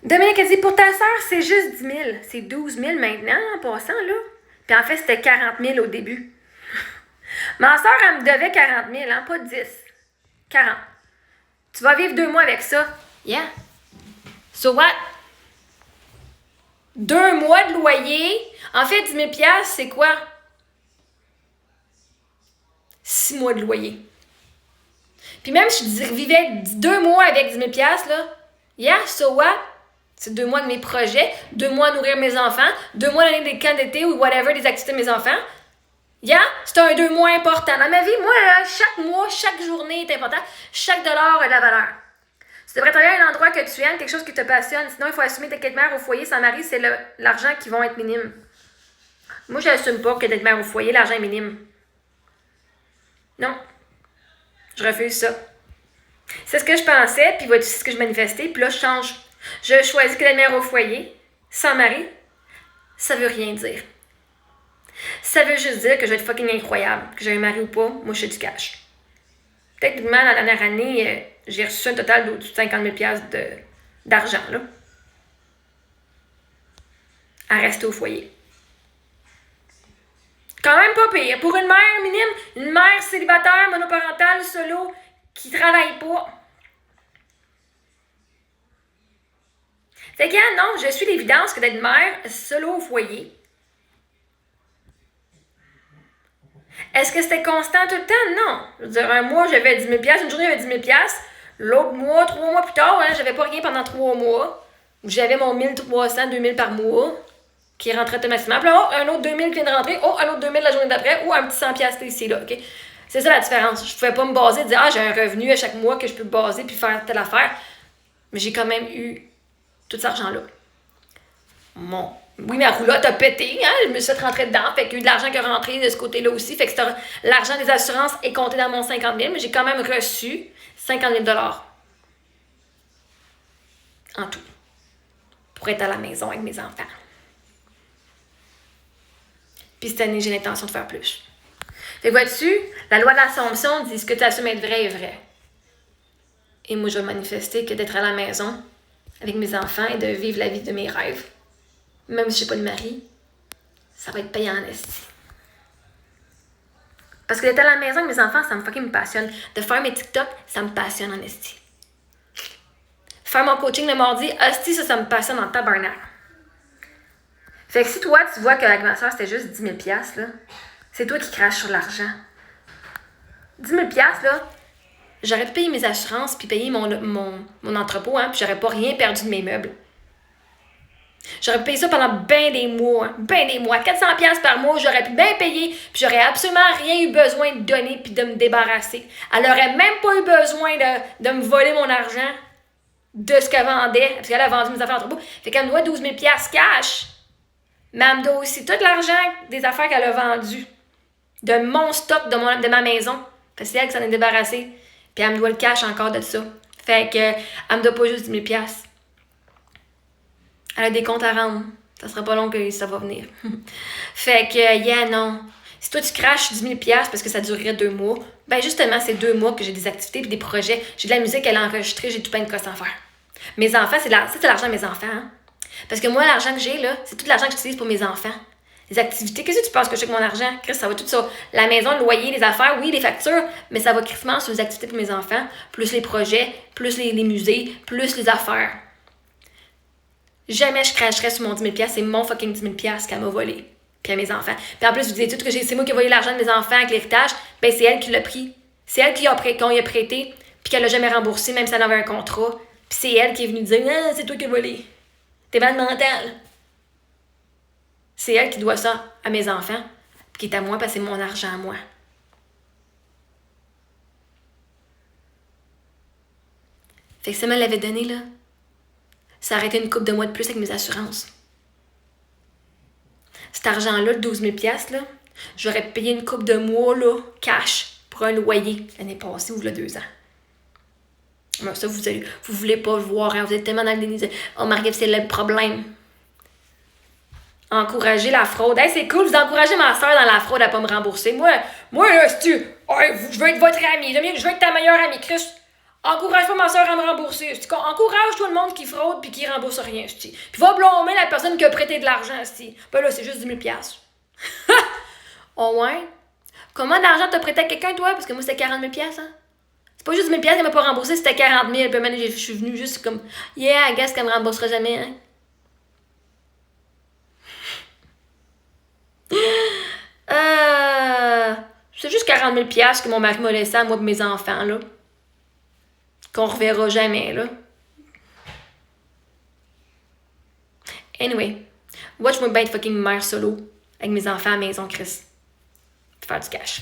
Dominique a dit, pour ta sœur, c'est juste 10 000. C'est 12 000 maintenant, en passant, là. Puis en fait, c'était 40 000 au début. Ma sœur, elle me devait 40 000, hein, pas 10. 40. Tu vas vivre 2 mois avec ça. Yeah. So what? 2 mois de loyer. En fait, 10 000 c'est quoi? 6 mois de loyer. Puis même si je vivais 2 mois avec 10 000 là, yeah, so what? C'est 2 mois de mes projets, 2 mois à nourrir mes enfants, 2 mois d'année des camps d'été ou whatever, des activités de mes enfants. Yeah, c'est un 2 mois important. Dans ma vie, moi, là, chaque mois, chaque journée est important. Chaque dollar a de la valeur. Tu devrais travailler à un endroit que tu aimes, quelque chose qui te passionne. Sinon, il faut assumer d'être mère au foyer sans mari, c'est l'argent qui va être minime. Moi, je n'assume pas que d'être mère au foyer, l'argent est minime. Non. Je refuse ça. C'est ce que je pensais, puis c'est ce que je manifestais, puis là, je change. Je choisis que d'être mère au foyer, sans mari, ça veut rien dire. Ça veut juste dire que je vais être fucking incroyable. Que j'ai un mari ou pas, moi, je suis du cash. Techniquement, dans la dernière année, j'ai reçu un total de 50 000 d'argent, là. À rester au foyer. Quand même pas pire. Pour une mère minime, une mère célibataire, monoparentale, solo, qui travaille pas. Fait que non, je suis l'évidence que d'être mère solo au foyer. Est-ce que c'était constant tout le temps? Non. Je veux dire, un mois, j'avais 10 000 une journée, j'avais 10 000 l'autre mois, 3 mois plus tard, hein, j'avais pas rien pendant 3 mois. J'avais mon 1300, 2000 par mois qui rentrait automatiquement. Puis là, un autre 2000 qui vient de rentrer. Un autre 2000 la journée d'après. Ou un petit 100 ici, là, OK? C'est ça la différence. Je pouvais pas me baser et dire, j'ai un revenu à chaque mois que je peux me baser puis faire telle affaire. Mais j'ai quand même eu tout cet argent-là. Oui, ma roulotte a pété, hein? Je me suis fait rentrer dedans. Fait qu'il y a eu de l'argent qui est rentré de ce côté-là aussi. Fait que l'argent des assurances est compté dans mon 50 000, mais j'ai quand même reçu 50 000 en tout. Pour être à la maison avec mes enfants. Puis cette année, j'ai l'intention de faire plus. Fait que vois-tu, la loi de l'Assomption dit ce que tu assumes être vrai est vrai. Et moi, je vais manifester que d'être à la maison avec mes enfants et de vivre la vie de mes rêves. Même si j'ai pas de mari, ça va être payant en esti. Parce que d'être à la maison avec mes enfants, ça me fucking passionne. De faire mes TikTok, ça me passionne en esti. Faire mon coaching le mardi, esti, ça me passionne en tabarnak. Fait que si toi, tu vois qu'avec ma soeur, c'était juste 10 000 là, c'est toi qui craches sur l'argent. 10 000 là, j'aurais pu payer mes assurances puis payer mon entrepôt, hein, puis j'aurais pas rien perdu de mes meubles. J'aurais pu payer ça pendant ben des mois. 400$ par mois, j'aurais pu bien payer, puis j'aurais absolument rien eu besoin de donner puis de me débarrasser. Elle aurait même pas eu besoin de me voler mon argent de ce qu'elle vendait, parce qu'elle a vendu mes affaires d'entrepôt. Fait qu'elle me doit 12 000$ cash. Mais elle me doit aussi tout l'argent des affaires qu'elle a vendues. De mon stock, de ma maison. Parce que c'est elle qui s'en est débarrassée. Puis elle me doit le cash encore de ça. Fait que elle me doit pas juste 10 000$. Elle a des comptes à rendre. Ça sera pas long que ça va venir. Fait que, non. Si toi, tu craches 10 000$ parce que ça durerait 2 mois, ben justement, c'est 2 mois que j'ai des activités et des projets. J'ai de la musique, elle a enregistrée, j'ai tout plein de cosses à faire. Mes enfants, c'est l'argent de mes enfants, hein? Parce que moi, l'argent que j'ai, là, c'est tout l'argent que j'utilise pour mes enfants. Les activités, qu'est-ce que tu penses que je fais avec mon argent? Chris, ça va tout sur la maison, le loyer, les affaires, oui, les factures, mais ça va crissement sur les activités pour mes enfants, plus les projets, plus les musées, plus les affaires. Jamais je cracherais sur mon 10 000$, c'est mon fucking 10 000$ qu'elle m'a volé. Puis à mes enfants. Puis en plus, vous dites tout que c'est moi qui ai volé l'argent de mes enfants avec l'héritage, ben c'est elle qui l'a pris. C'est elle qu'on lui a prêté, puis qu'elle l'a jamais remboursé, même si elle avait un contrat. Puis c'est elle qui est venue dire « Ah, c'est toi qui as volé. T'es mal mental. » C'est elle qui doit ça à mes enfants, puis qui est à moi parce que c'est mon argent à moi. Fait que si elle me l'avait donné, là, ça aurait été une couple de mois de plus avec mes assurances. Cet argent-là, le 12 000$, là, j'aurais payé une couple de mois, là, cash, pour un loyer l'année passée ou il y a 2 ans. Alors ça, vous voulez pas le voir, hein, vous êtes tellement dans le déni. Oh, Marie-Ève, c'est le problème. Encourager la fraude. Hey, c'est cool, vous encouragez ma soeur dans la fraude à pas me rembourser. Moi là, si tu... je veux être votre amie. Je veux être ta meilleure amie. Chris, Encourage pas ma soeur à me rembourser. Encourage tout le monde qui fraude puis qui rembourse rien. Puis va blâmer la personne qui a prêté de l'argent. Ben là, c'est juste 10 000 $. Oh ouais? Comment d'argent t'as prêté à quelqu'un, toi? Parce que moi, c'était 40 000 $, hein? C'est pas juste 10 000 $, elle m'a pas remboursé, c'était 40 000. Puis maintenant, je suis venue juste comme, yeah, I guess qu'elle me remboursera jamais, hein? C'est juste 40 000 $ que mon mari m'a laissé à moi et mes enfants, là. Qu'on reverra jamais, là. Anyway, watch moi bien être fucking mère solo avec mes enfants à la maison, Chris. Faire du cash.